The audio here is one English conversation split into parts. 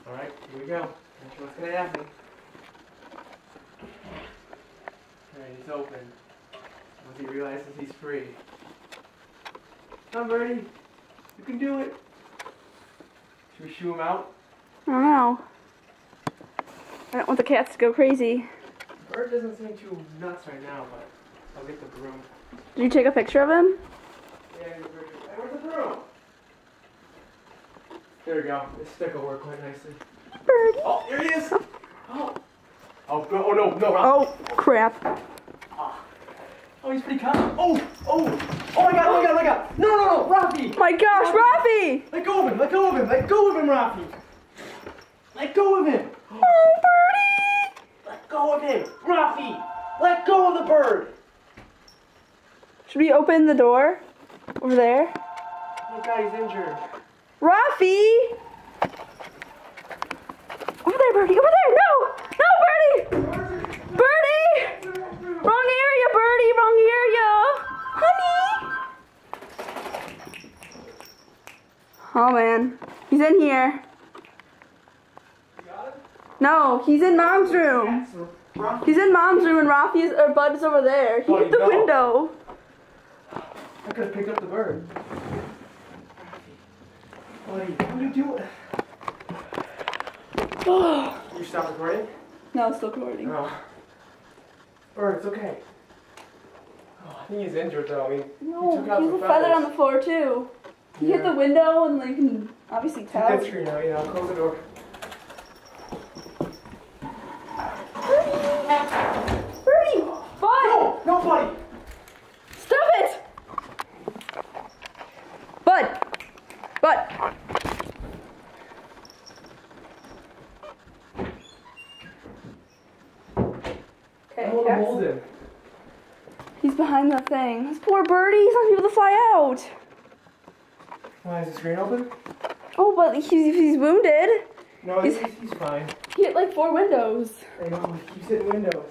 Alright, here we go. Not sure what's gonna happen. Alright, it's open. Once he realizes he's free. Come on, Birdie. You can do it. Should we shoo him out? I don't know. I don't want the cats to go crazy. Bird doesn't seem too nuts right now, but I'll get the broom. Did you take a picture of him? Yeah, where's the broom? There we go. This stick will work quite nicely. Birdie. Oh, here he is! Oh, oh no, Rob. Oh, crap. Oh, he's pretty calm. Oh my god. No, Rafi! My gosh, Rafi! Let go of him, Rafi! Let go of him! Oh, Birdie! Let go of him! Rafi! Let go of the bird! Should we open the door? Over there? Oh god, he's injured. Rafi! Over there, Birdie! Over there! No! No, Birdie! Birdie! Wrong area, Birdie! Wrong area! Honey! Oh, man. He's in here. No, he's in Mom's room. He's in Mom's room and Bud is over there. He hit the window. I could have picked up the bird. What are you doing? You stop recording? No, it's still recording. Oh. Bird, it's okay. Oh, I think he's injured though. I mean, No, he took out he's the a feather on the floor too. He hit the window and you can obviously tell. That's true now, yeah, I'll close the door. Birdie! Bud! No, buddy! Stop it! Bud! Okay, Hold him. he's behind the thing. This poor birdie, he's not able to fly out. Why, is the screen open? Oh, but he's wounded. No, he's fine. He hit like 4 windows. I know, he keeps hitting windows.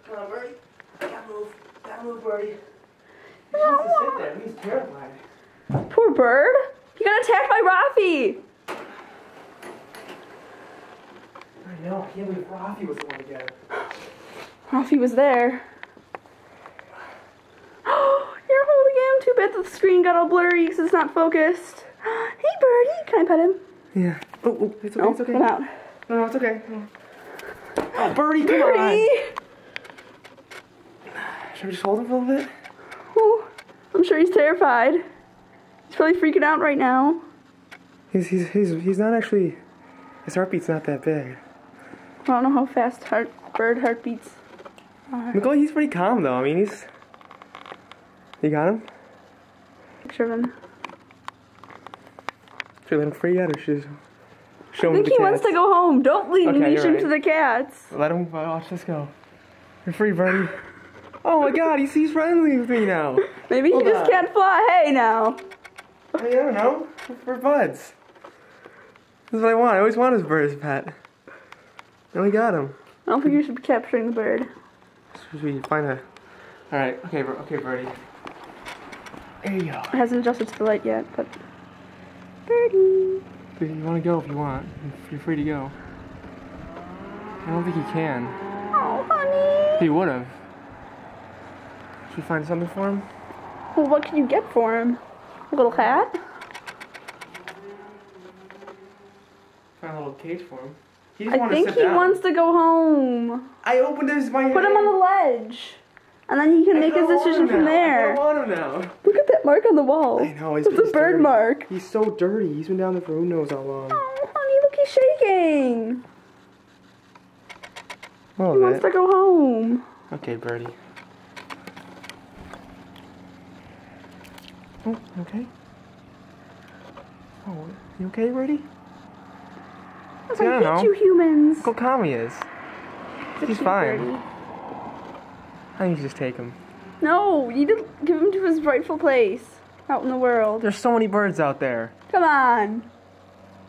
Come on, Birdie. Gotta move, Birdie. He needs to sit there, he's terrified. Poor bird. He got attacked by Rafi. I know, I can't believe Rafi was the one to get him. Rafi was there. Oh, you're holding him. Too bad the screen got all blurry because it's not focused. Hey, Birdie. Can I pet him? Yeah. Oh, it's okay, it's okay. Come out. No, it's okay. Oh, Birdie, come Birdie! on. Should we just hold him for a little bit? Oh, I'm sure he's terrified. He's probably freaking out right now. He's not actually, his heartbeat's not that big. I don't know how fast bird heartbeats are. Nicole, he's pretty calm though. I mean, you got him? Picture of him. Should we let him free yet, or should show him I think he wants to go home. Don't leash him to the cats. Let him, watch this go. You're free, Birdie. Oh my god, he's friendly with me now. Maybe he just can't fly. Hey, now. I mean, I don't know. We're buds. This is what I want. I always wanted this bird as a pet. And we got him. I don't think you should be capturing the bird. Should we find a... Alright, okay, Birdie. There you go. It hasn't adjusted to the light yet, but... Birdie. You want to go if you want. You're free to go. I don't think he can. Oh, honey. He would have. Should we find something for him? Well, what can you get for him? A little hat? Find a little cage for him. I think he wants to go home. I opened his my Put him on the ledge. And then he can make his decision from there. I don't want him now. Look at that mark on the wall. I know, it's a bird dirty. mark. He's so dirty. He's been down there for who knows how long. Oh, honey, look, he's shaking. He wants to go home. Okay, Birdie. Oh, okay. Oh, you okay, Birdie? I hate you humans. Look how calm he is. He's fine. Birdie. I think you just take him. No, you need to give him to his rightful place out in the world. There's so many birds out there. Come on.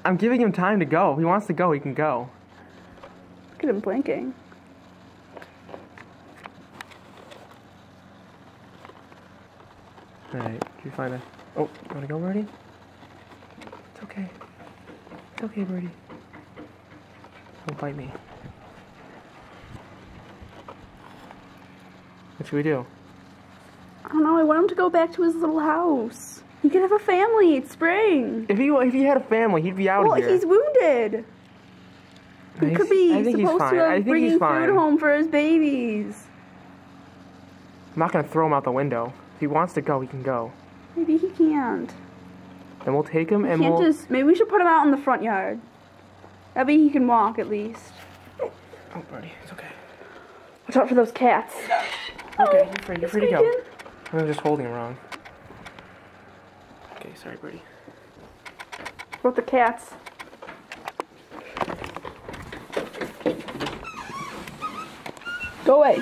I'm giving him time to go. If he wants to go, he can go. Look at him blinking. Alright, did you find a... Oh, you want to go, Birdie? It's okay. It's okay, Birdie. Don't bite me. What should we do? I don't know. I want him to go back to his little house. He could have a family. It's spring. If he had a family, he'd be out Well, here. he's wounded. He could be I think he's supposed fine. to I have think he's bringing fine. food home for his babies. I'm not gonna throw him out the window. If he wants to go, he can go. Maybe he can't. Then we'll take him and Can't we'll. just. Maybe we should put him out in the front yard. That way he can walk at least. Oh, buddy, it's okay. Watch out for those cats. Okay, you're free to go. Squeaking. I'm just holding him wrong. Okay, sorry, Birdie. What about the cats? Go away.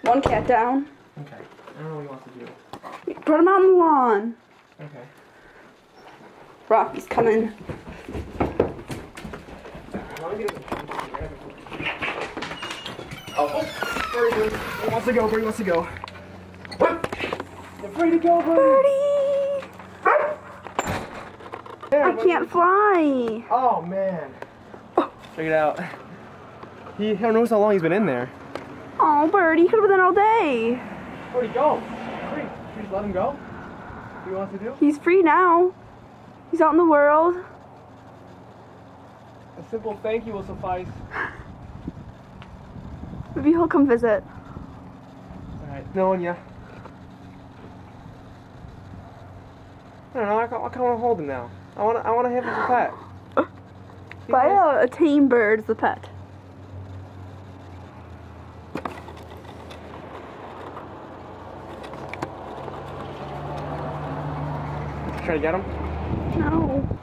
One cat down. Okay. I don't know what he wants to do. Put him out on the lawn. Okay. Rocky's coming. Oh, Birdie, he wants to go. Birdie wants to go. You're free to go, Birdie. Birdie! I can't fly. Oh man. Check it out. He don't knows how long he's been in there. Oh, Birdie, you could have been there all day. Where'd he go? Free. Should we just let him go? What he wants to do? He's free now. He's out in the world. A simple thank you will suffice. Maybe he'll come visit. Alright, knowing ya. I don't know, I kind of want to hold him now. I want to have him as a pet. Buy a tame bird as a pet. Try to get him? No.